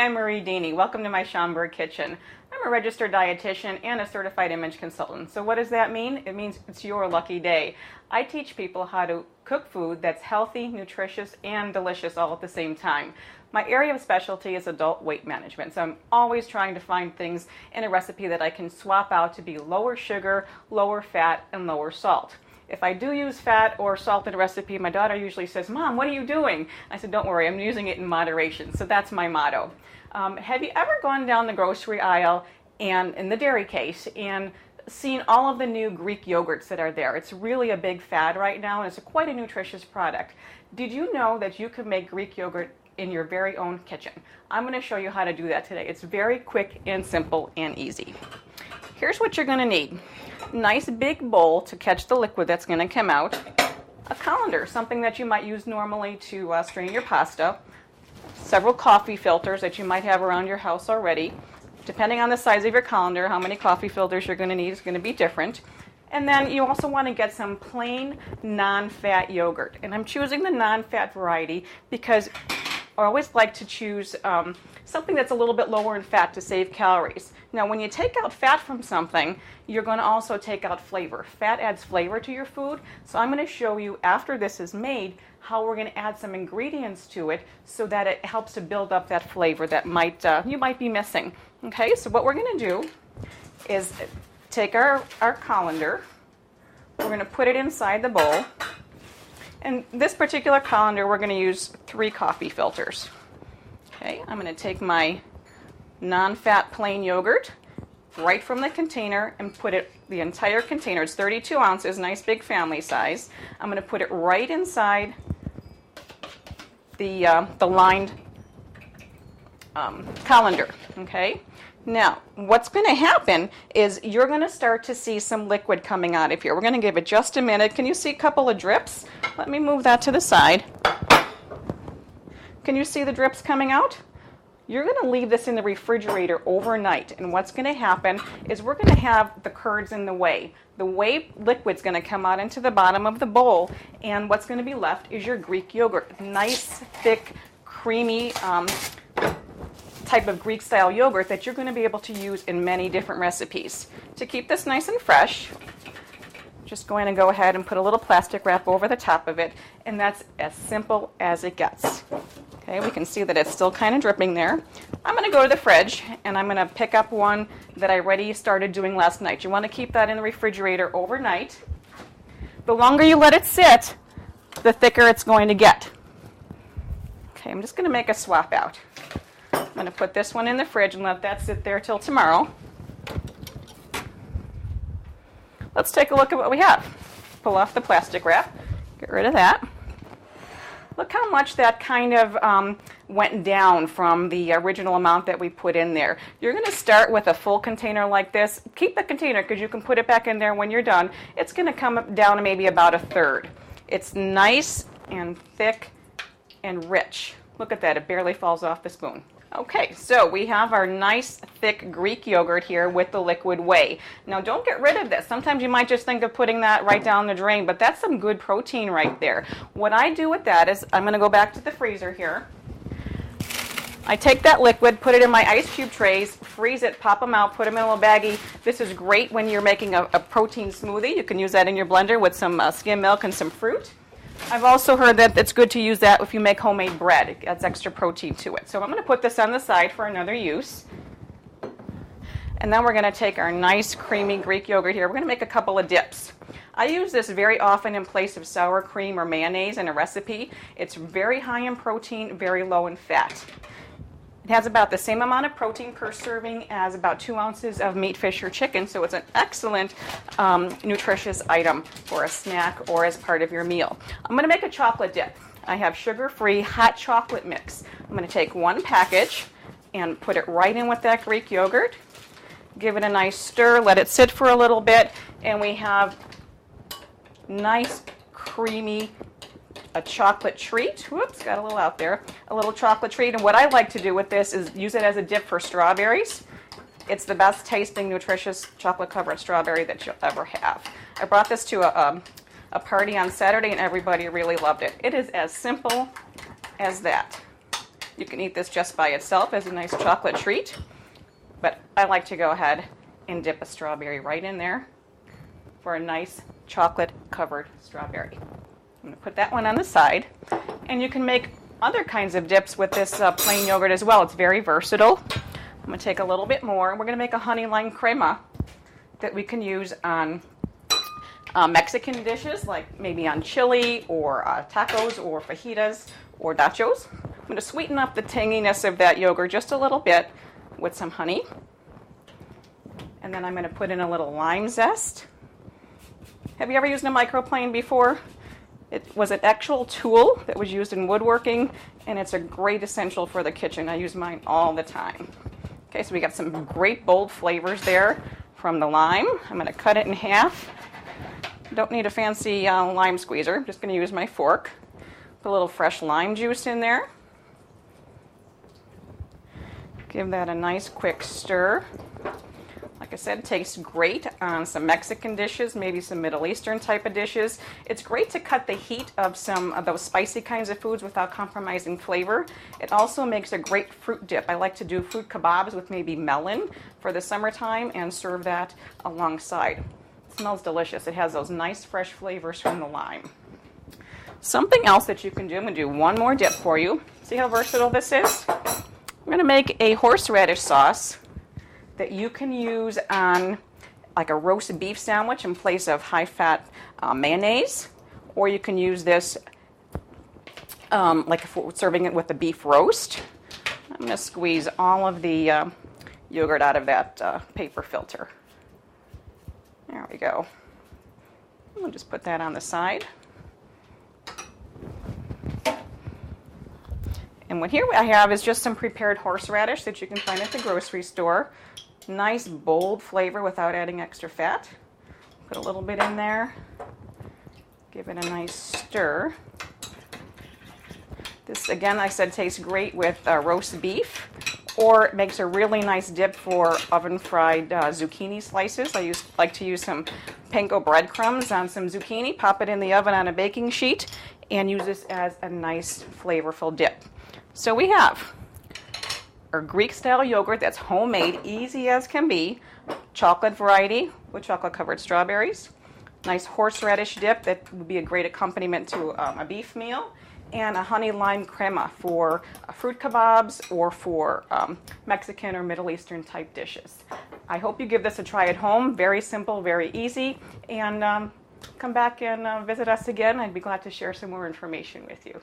I'm Marie Dini. Welcome to my Schaumburg kitchen. I'm a registered dietitian and a certified image consultant. So what does that mean? It means it's your lucky day. I teach people how to cook food that's healthy, nutritious, and delicious all at the same time. My area of specialty is adult weight management, so I'm always trying to find things in a recipe that I can swap out to be lower sugar, lower fat, and lower salt. If I do use fat or salt in a recipe, my daughter usually says, "Mom, what are you doing?" I said, "Don't worry, I'm using it in moderation." So that's my motto. Have you ever gone down the grocery aisle and, in the dairy case, and seen all of the new Greek yogurts that are there? It's really a big fad right now, and it's quite a nutritious product. Did you know that you could make Greek yogurt in your very own kitchen? I'm going to show you how to do that today. It's very quick and simple and easy. Here's what you're going to need. Nice big bowl to catch the liquid that's going to come out. A colander, something that you might use normally to strain your pasta. Several coffee filters that you might have around your house already. Depending on the size of your colander, how many coffee filters you're going to need is going to be different. And then you also want to get some plain non-fat yogurt. And I'm choosing the non-fat variety because I always like to choose something that's a little bit lower in fat to save calories. Now, when you take out fat from something, you're going to also take out flavor. Fat adds flavor to your food, so I'm going to show you after this is made how we're going to add some ingredients to it so that it helps to build up that flavor that you might be missing. Okay, so what we're going to do is take our colander, we're going to put it inside the bowl, and this particular colander we're going to use 3 coffee filters. Okay, I'm going to take my non-fat plain yogurt right from the container and put it, the entire container, it's 32 ounces, nice big family size. I'm going to put it right inside the lined colander. Okay, now what's going to happen is you're going to start to see some liquid coming out of here. We're going to give it just a minute. Can you see a couple of drips? Let me move that to the side. Can you see the drips coming out? You're going to leave this in the refrigerator overnight, and what's going to happen is we're going to have the curds in the whey. The whey liquid's going to come out into the bottom of the bowl, and what's going to be left is your Greek yogurt. Nice, thick, creamy type of Greek-style yogurt that you're going to be able to use in many different recipes. To keep this nice and fresh, just going to go ahead and put a little plastic wrap over the top of it, and that's as simple as it gets. Okay, we can see that it's still kind of dripping there. I'm going to go to the fridge, and I'm going to pick up one that I already started doing last night. You want to keep that in the refrigerator overnight. The longer you let it sit, the thicker it's going to get. Okay, I'm just going to make a swap out. I'm going to put this one in the fridge and let that sit there till tomorrow. Let's take a look at what we have. Pull off the plastic wrap. Get rid of that. Look how much that kind of went down from the original amount that we put in there. You're going to start with a full container like this. Keep the container because you can put it back in there when you're done. It's going to come down to maybe about a third. It's nice and thick and rich. Look at that. It barely falls off the spoon. Okay, so we have our nice thick Greek yogurt here with the liquid whey. Now don't get rid of this. Sometimes you might just think of putting that right down the drain, but that's some good protein right there. What I do with that is I'm going to go back to the freezer here. I take that liquid, put it in my ice cube trays, freeze it, pop them out, put them in a little baggie. This is great when you're making a protein smoothie. You can use that in your blender with some skim milk and some fruit. I've also heard that it's good to use that if you make homemade bread. It adds extra protein to it. So I'm going to put this on the side for another use. And then we're going to take our nice creamy Greek yogurt here. We're going to make a couple of dips. I use this very often in place of sour cream or mayonnaise in a recipe. It's very high in protein, very low in fat. It has about the same amount of protein per serving as about 2 ounces of meat, fish, or chicken, so it's an excellent nutritious item for a snack or as part of your meal. I'm going to make a chocolate dip. I have sugar-free hot chocolate mix. I'm going to take 1 package and put it right in with that Greek yogurt. Give it a nice stir, let it sit for a little bit, and we have nice, creamy a chocolate treat. Whoops, got a little out there. A little chocolate treat. And what I like to do with this is use it as a dip for strawberries. It's the best tasting, nutritious chocolate-covered strawberry that you'll ever have. I brought this to a party on Saturday, and everybody really loved it. It is as simple as that. You can eat this just by itself as a nice chocolate treat, but I like to go ahead and dip a strawberry right in there for a nice chocolate-covered strawberry. I'm going to put that one on the side, and you can make other kinds of dips with this plain yogurt as well. It's very versatile. I'm going to take a little bit more, and we're going to make a honey lime crema that we can use on Mexican dishes, like maybe on chili or tacos or fajitas or nachos. I'm going to sweeten up the tanginess of that yogurt just a little bit with some honey. And then I'm going to put in a little lime zest. Have you ever used a microplane before? It was an actual tool that was used in woodworking, and it's a great essential for the kitchen. I use mine all the time. Okay, so we got some great bold flavors there from the lime. I'm going to cut it in half. Don't need a fancy lime squeezer. I'm just going to use my fork. Put a little fresh lime juice in there. Give that a nice quick stir. Like I said, it tastes great on some Mexican dishes, maybe some Middle Eastern type of dishes. It's great to cut the heat of some of those spicy kinds of foods without compromising flavor. It also makes a great fruit dip. I like to do fruit kebabs with maybe melon for the summertime and serve that alongside. It smells delicious. It has those nice fresh flavors from the lime. Something else that you can do, I'm going to do one more dip for you. See how versatile this is? I'm going to make a horseradish sauce that you can use on like a roast beef sandwich in place of high-fat mayonnaise, or you can use this like if we're serving it with a beef roast. I'm going to squeeze all of the yogurt out of that paper filter. There we go. We'll just put that on the side. And what here I have is just some prepared horseradish that you can find at the grocery store. Nice bold flavor without adding extra fat. Put a little bit in there. Give it a nice stir. This, again, I said, tastes great with roast beef, or it makes a really nice dip for oven-fried zucchini slices. I like to use some panko breadcrumbs on some zucchini, pop it in the oven on a baking sheet, and use this as a nice flavorful dip. So we have our Greek-style yogurt that's homemade, easy as can be, chocolate variety with chocolate-covered strawberries, nice horseradish dip that would be a great accompaniment to a beef meal, and a honey lime crema for fruit kebabs or for Mexican or Middle Eastern type dishes. I hope you give this a try at home. Very simple, very easy, and come back and visit us again. I'd be glad to share some more information with you.